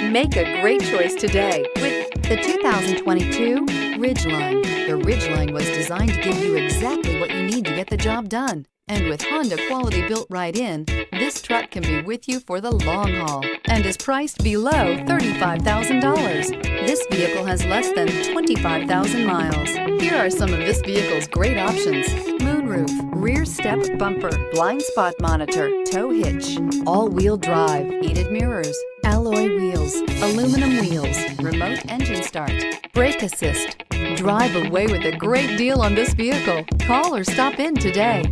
Make a great choice today with the 2022 Ridgeline. The Ridgeline was designed to give you exactly what you need to get the job done. And with Honda quality built right in, this truck can be with you for the long haul and is priced below $35,000. This vehicle has less than 25,000 miles. Here are some of this vehicle's great options: moonroof, rear step bumper, blind spot monitor, tow hitch, all-wheel drive, heated mirrors, alloy wheels, aluminum wheels, remote engine start, brake assist. Drive away with a great deal on this vehicle. Call or stop in today.